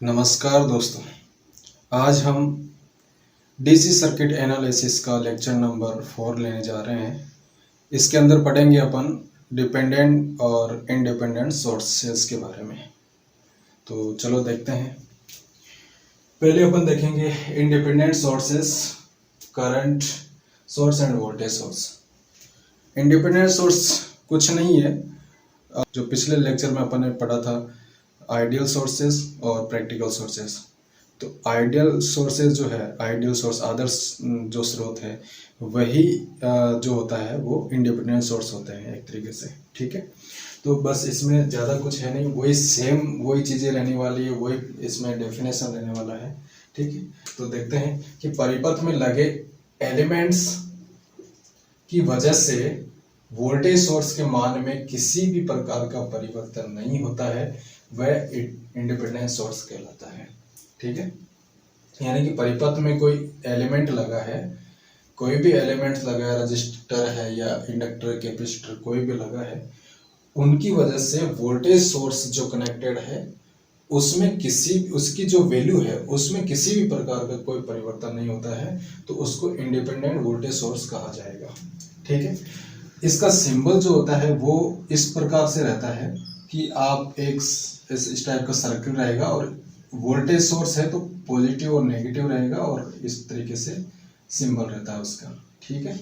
नमस्कार दोस्तों। आज हम डीसी सर्किट एनालिसिस का लेक्चर नंबर 4 लेने जा रहे हैं। इसके अंदर पढ़ेंगे अपन डिपेंडेंट और इंडिपेंडेंट सोर्सेस के बारे में। तो चलो देखते हैं। पहले अपन देखेंगे independent sources, current source end voltage source. Independent source कुछ नहीं है, जो पिछले लेक्चर में अपन ने पढ़ा था, आइडियल सोर्सेस और प्रैक्टिकल सोर्सेस। तो आइडियल सोर्सेज जो है, आइडियल सोर्स, आदर्श जो स्रोत है, वही जो होता है वो इंडिपेंडेंट सोर्स होते हैं एक तरीके से। ठीक है, तो बस इसमें ज़्यादा कुछ है नहीं, वही सेम वही चीज़ें रहने वाली है, वही इसमें डेफिनेशन रहने वाला है। ठीक है, तो देखते हैं कि परिपथ में लगे एलिमेंट्स की वजह से वोल्टेज सोर्स के मान में किसी भी प्रकार का परिवर्तन नहीं होता है, वह इंडिपेंडेंट सोर्स कहलाता है। ठीक है, यानी कि परिपथ में कोई एलिमेंट लगा है, कोई भी एलिमेंट लगा है, रजिस्टर है या इंडक्टर, कैपेसिटर, कोई भी लगा है, उनकी वजह से वोल्टेज सोर्स जो कनेक्टेड है उसमें उसकी जो वैल्यू है उसमें किसी भी प्रकार का कोई परिवर्तन नहीं होता है, तो उसको इंडिपेंडेंट वोल्टेज सोर्स कहा जाएगा। ठीक है, इसका सिंबल जो होता है वो इस प्रकार से रहता है कि आप इस टाइप का सर्कल रहेगा और वोल्टेज सोर्स है तो पॉजिटिव और नेगेटिव रहेगा और इस तरीके से सिंबल रहता है उसका। ठीक है,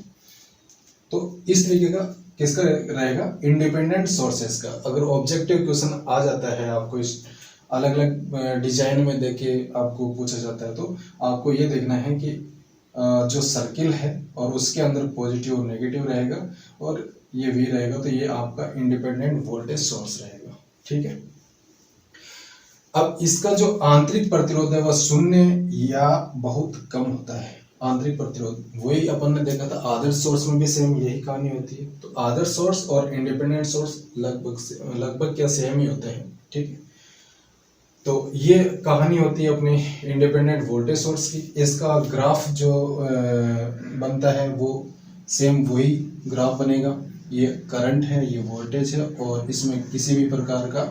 तो इस तरीके का किसका रहेगा, इंडिपेंडेंट सोर्सेस का। अगर ऑब्जेक्टिव क्वेश्चन आ जाता है, आपको इस अलग अलग डिजाइन में देके आपको पूछा जाता है, तो आपको ये देखना है कि जो सर्किल है और उसके अंदर पॉजिटिव और नेगेटिव रहेगा और ये V रहेगा, तो ये आपका इंडिपेंडेंट वोल्टेज सोर्स रहेगा। ठीक है, अब इसका जो आंतरिक प्रतिरोध है वह शून्य या बहुत कम होता है। आंतरिक प्रतिरोध वही अपन ने देखा था, आदर्श सोर्स में भी सेम यही कहानी होती है। तो आदर्श सोर्स और इंडिपेंडेंट सोर्स लगभग क्या सेम ही होते हैं। ठीक है, तो ये कहानी होती है अपनी इंडिपेंडेंट वोल्टेज सोर्स की। इसका ग्राफ जो बनता है वो सेम वही ग्राफ बनेगा। ये करंट है, ये वोल्टेज है और इसमें किसी भी प्रकार का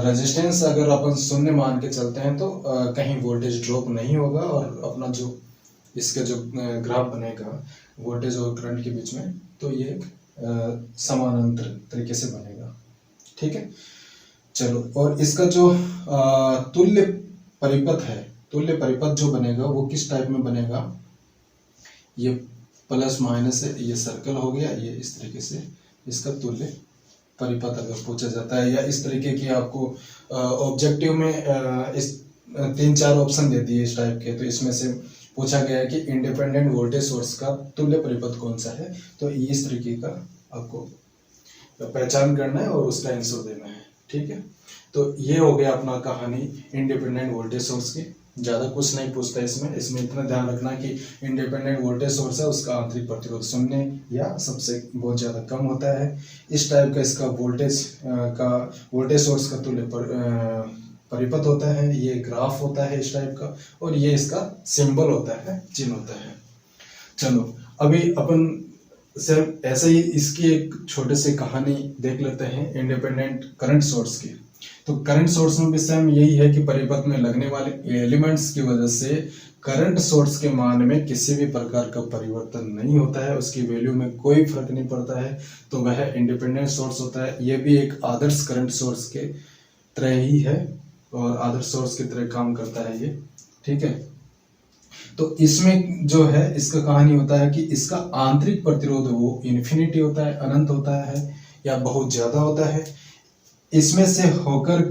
रेजिस्टेंस अगर अपन शून्य मान के चलते हैं तो कहीं वोल्टेज ड्रॉप नहीं होगा और अपना जो इसका जो ग्राफ बनेगा वोल्टेज और करंट के बीच में, तो ये समानांतर तरीके से बनेगा। ठीक है, चलो, और इसका जो तुल्य परिपथ है, तुल्य परिपथ जो बनेगा वो किस टाइप में बनेगा, ये प्लस माइनस है, ये सर्कल हो गया, ये इस तरीके से इसका तुल्य परिपथ अगर पूछा जाता है, या इस तरीके की आपको ऑब्जेक्टिव में इस 3-4 ऑप्शन दे दिए इस टाइप के, तो इसमें से पूछा गया है कि इंडिपेंडेंट वोल्टेज सोर्स का तुल्य परिपथ कौन सा है, तो इस तरीके का आपको पहचान करना है और उसका आंसर देना है। ठीक है, तो ये हो गया अपना कहानी इंडिपेंडेंट वोल्टेज सोर्स की। ज़्यादा कुछ नहीं पूछता इसमें इतना ध्यान रखना कि इंडिपेंडेंट वोल्टेज सोर्स है, उसका आंतरिक प्रतिरोध शून्य या सबसे बहुत ज़्यादा कम होता है। इस टाइप का इसका वोल्टेज सोर्स का तुल्य परिपथ होता है, ये ग्राफ होता है इस टाइप का, और ये इसका सिंबल होता है, चिन्ह होता है। चलो, अभी अपन सिर्फ ऐसे ही इसकी एक छोटे से कहानी देख लेते हैं इंडिपेंडेंट करंट सोर्स की। तो करंट सोर्स में भी सेम यही है कि परिपथ में लगने वाले एलिमेंट्स की वजह से करंट सोर्स के मान में किसी भी प्रकार का परिवर्तन नहीं होता है, उसकी वैल्यू में कोई फर्क नहीं पड़ता है, तो वह इंडिपेंडेंट सोर्स होता है। यह भी एक आदर्श करंट सोर्स के तरह ही है और आदर्श सोर्स की तरह काम करता है ये। ठीक है, तो इसमें जो है इसका कहानी होता है कि इसका आंतरिक प्रतिरोध वो इन्फिनिटी होता है, अनंत होता है या बहुत ज्यादा होता है। इसमें से होकर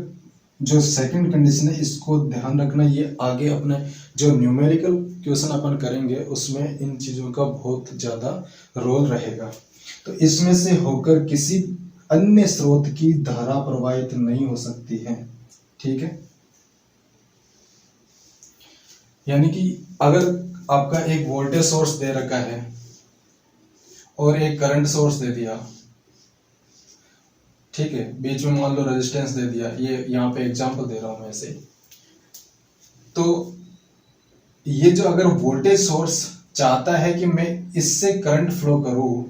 जो सेकंड कंडीशन है इसको ध्यान रखना, ये आगे अपने जो न्यूमेरिकल क्वेश्चन अपन करेंगे उसमें इन चीजों का बहुत ज्यादा रोल रहेगा। तो इसमें से होकर किसी अन्य स्रोत की धारा प्रवाहित नहीं हो सकती है। ठीक है, यानी कि अगर आपका एक वोल्टेज सोर्स दे रखा है और एक करंट सोर्स दे दिया, ठीक है, बीच में मान लो रेजिस्टेंस दे दिया, ये यहाँ पे एग्जांपल दे रहा हूं मैं ऐसे, तो ये जो अगर वोल्टेज सोर्स चाहता है कि मैं इससे करंट फ्लो करूं,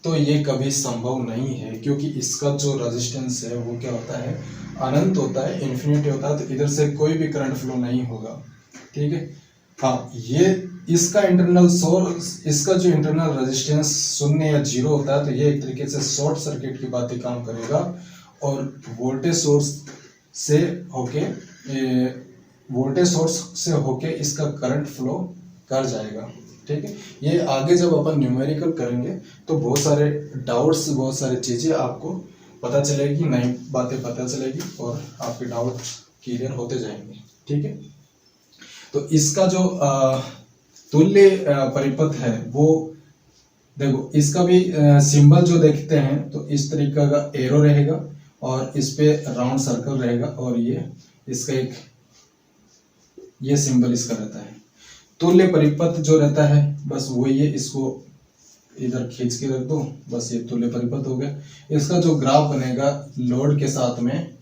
तो ये कभी संभव नहीं है, क्योंकि इसका जो रेजिस्टेंस है वो क्या होता है, अनंत होता है, इन्फिनिटी होता है, तो इधर से कोई भी करंट फ्लो नहीं होगा। ठीक है। हाँ, ये इसका इंटरनल सोर्स, इसका जो इंटरनल रेजिस्टेंस शून्य या जीरो होता है, तो ये एक तरीके से शॉर्ट सर्किट की बात ही काम करेगा, और वोल्टेज सोर्स से होके इसका करंट फ्लो कर जाएगा। ठीक है। ये आगे जब अपन न्यूमेरिकल करेंगे तो बहुत सारे डाउट्स, बहुत सारी चीजें आपको पता चलेगी, नई बातें पता चलेगी, और आपके डाउट क्लियर होते जाएंगे। ठीक है। तो इसका जो तुल्य परिपथ है वो देखो, इसका भी सिंबल जो देखते हैं तो इस तरीका का एरो रहेगा, और इस पे राउंड सर्कल रहेगा, और ये इसका एक ये सिंबल इसका रहता है। तुल्य परिपथ जो रहता है बस वही है, इसको इधर खींच के रख दो, बस ये तुल्य परिपथ हो गया। इसका जो ग्राफ बनेगा लोड के साथ में,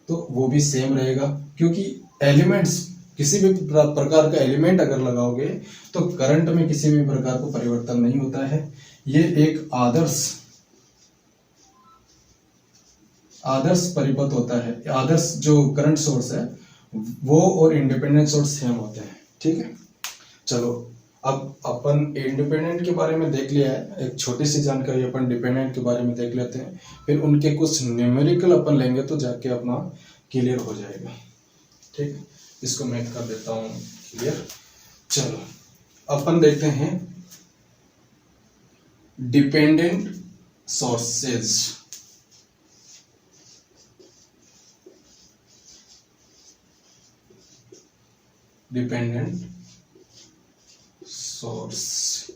तो वो भी सेम रहेगा, क्योंकि एलिमेंट्स, किसी भी प्रकार का एलिमेंट अगर लगाओगे तो करंट में किसी भी प्रकार का परिवर्तन नहीं होता है। ये एक आदर्श परिपथ होता है। आदर्श जो करंट सोर्स है वो और इंडिपेंडेंट सोर्स सेम होते हैं। ठीक है। चलो, अब अपन इंडिपेंडेंट के बारे में देख लिया है, एक छोटी सी जानकारी अपन डिपेंडेंट के बारे में देख लेते हैं, फिर उनके कुछ न्यूमेरिकल अपन लेंगे तो जाके अपना क्लियर हो जाएगा। ठीक है। इसको मैं कर देता हूँ क्लियर। चलो, अपन देखते हैं डिपेंडेंट सोर्सेज। Dependent source.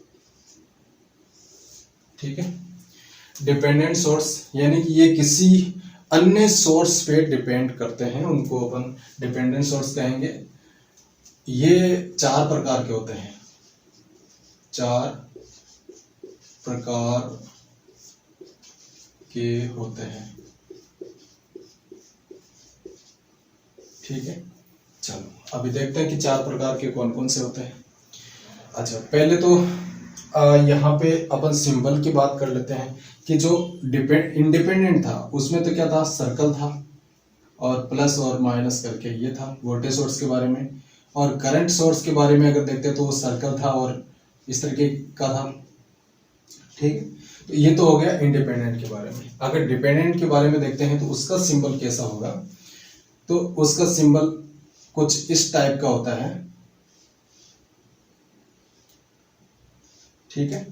ठीक है। डिपेंडेंट सोर्स यानी कि ये किसी अन्य सोर्स पे डिपेंड करते हैं, उनको अपन डिपेंडेंट सोर्स कहेंगे। ये 4 प्रकार के होते हैं, 4 प्रकार के होते हैं। ठीक है। चलो, अभी देखते हैं कि 4 प्रकार के कौन कौन से होते हैं। अच्छा, पहले तो यहाँ पे अपन सिंबल की बात कर लेते हैं कि जो इंडिपेंडेंट था उसमें तो क्या था, सर्कल था, और प्लस और माइनस करके ये था वोल्टेज सोर्स के बारे में। और करंट सोर्स के बारे में अगर देखते हैं तो वो सर्कल था और इस तरीके का था। ठीक है। तो ये तो हो गया इंडिपेंडेंट के बारे में। अगर डिपेंडेंट के बारे में देखते हैं तो उसका सिंबल कैसा होगा, तो उसका सिंबल कुछ इस टाइप का होता है। ठीक है।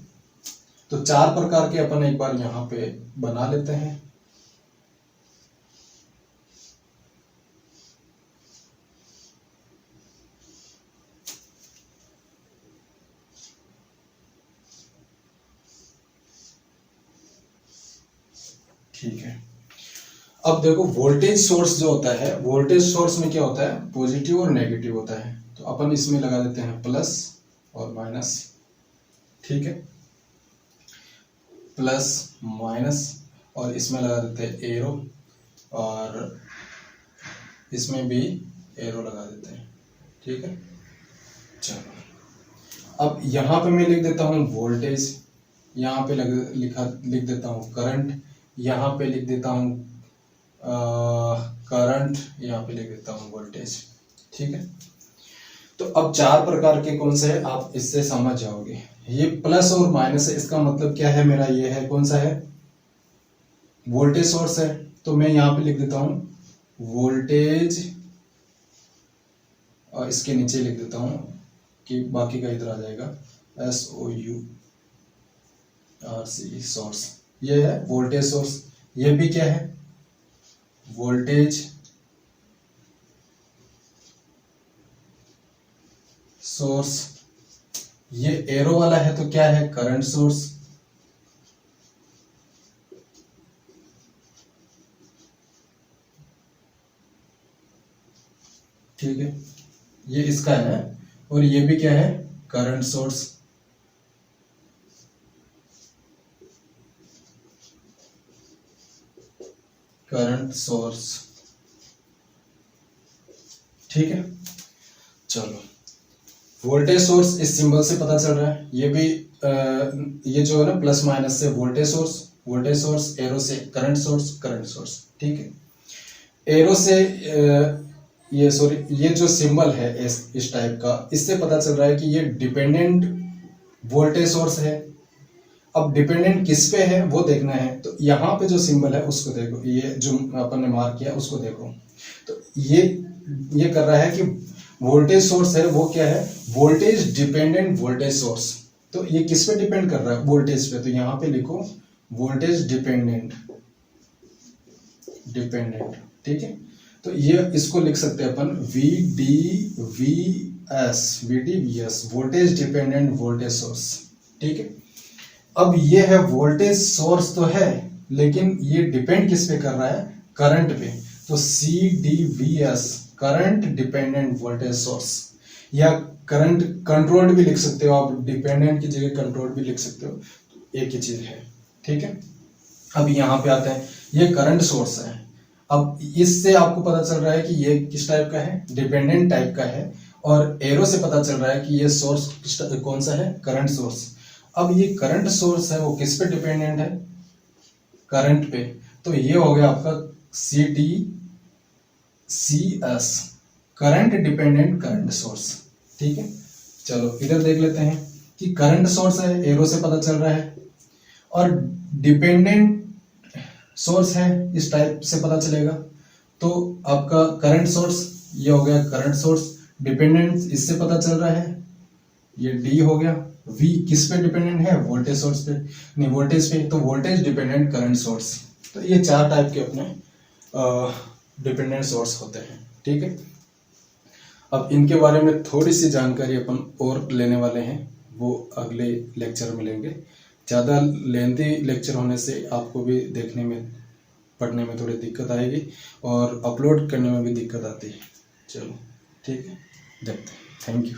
तो 4 प्रकार के अपन एक बार यहां पे बना लेते हैं। ठीक है। अब देखो, वोल्टेज सोर्स जो होता है, वोल्टेज सोर्स में क्या होता है, पॉजिटिव और नेगेटिव होता है। तो अपन इसमें लगा देते हैं प्लस और माइनस। ठीक है। प्लस माइनस, और इसमें लगा देते हैं एरो, और इसमें भी एरो लगा देते हैं। ठीक है। चलो, अब यहाँ पे मैं लिख देता हूँ वोल्टेज, यहाँ पे लिख देता हूँ करंट, यहाँ पे लिख देता हूँ करंट, यहाँ पे लिख देता हूँ वोल्टेज। ठीक है। तो अब 4 प्रकार के कौन से है आप इससे समझ जाओगे। ये प्लस और माइनस है, इसका मतलब क्या है मेरा, ये है कौन सा है, वोल्टेज सोर्स है। तो मैं यहाँ पे लिख देता हूँ वोल्टेज, और इसके नीचे लिख देता हूँ कि बाकी का इधर आ जाएगा SOURC सोर्स। ये है वोल्टेज सोर्स। ये भी क्या है, वोल्टेज सोर्स। ये एरो वाला है तो क्या है, करंट सोर्स। ठीक है। ये इसका है, और ये भी क्या है, करंट सोर्स। Current source. ठीक है। चलो, वोल्टेज सोर्स इस सिंबल से पता चल रहा है, ये भी ये जो है ना प्लस माइनस से वोल्टेज सोर्स, एरो से करंट सोर्स, ठीक है। एरो से ये जो सिंबल है इस टाइप का, इससे पता चल रहा है कि ये डिपेंडेंट वोल्टेज सोर्स है। अब डिपेंडेंट किस पे है वो देखना है, तो यहाँ पे जो सिंबल है उसको देखो, ये जो अपन ने मार्क किया उसको देखो, तो ये कर रहा है कि वोल्टेज सोर्स है वो क्या है, वोल्टेज डिपेंडेंट वोल्टेज सोर्स। तो ये किस पे डिपेंड कर रहा है, वोल्टेज पे, तो यहाँ पे लिखो वोल्टेज डिपेंडेंट, ठीक है। तो ये इसको लिख सकते हैं अपन VDVS, voltage dependent voltage source, ठीक है। अब ये है वोल्टेज सोर्स तो है, लेकिन ये डिपेंड किस पे कर रहा है, करंट पे, तो CDVS, current dependent voltage source, या करंट कंट्रोल्ड भी लिख सकते हो आप, डिपेंडेंट की जगह कंट्रोल्ड भी लिख सकते हो, एक ही चीज है, ठीक है। अब यहाँ पे आते हैं, ये करंट सोर्स है। अब इससे आपको पता चल रहा है कि ये किस टाइप का है, डिपेंडेंट टाइप का है, और एरो से पता चल रहा है कि ये सोर्स कौन सा है, करंट सोर्स। अब ये करंट सोर्स है वो किस पे डिपेंडेंट है, करंट पे, तो ये हो गया आपका CDCS, current dependent current source, ठीक है। चलो इधर देख लेते हैं कि करंट सोर्स है, एरो से पता चल रहा है, और डिपेंडेंट सोर्स है, इस टाइप से पता चलेगा। तो आपका करंट सोर्स ये हो गया करंट सोर्स, डिपेंडेंट इससे पता चल रहा है, ये D हो गया। V किस पे डिपेंडेंट है, वोल्टेज सोर्स पे, नहीं वोल्टेज पे, तो वोल्टेज डिपेंडेंट करंट सोर्स। तो ये 4 टाइप के अपने डिपेंडेंट सोर्स होते हैं, ठीक है। अब इनके बारे में थोड़ी सी जानकारी अपन और लेने वाले हैं, वो अगले लेक्चर में लेंगे। ज़्यादा लेंथी लेक्चर होने से आपको भी देखने में पढ़ने में थोड़ी दिक्कत आएगी, और अपलोड करने में भी दिक्कत आती है। चलो ठीक है, देखते हैं। Thank you.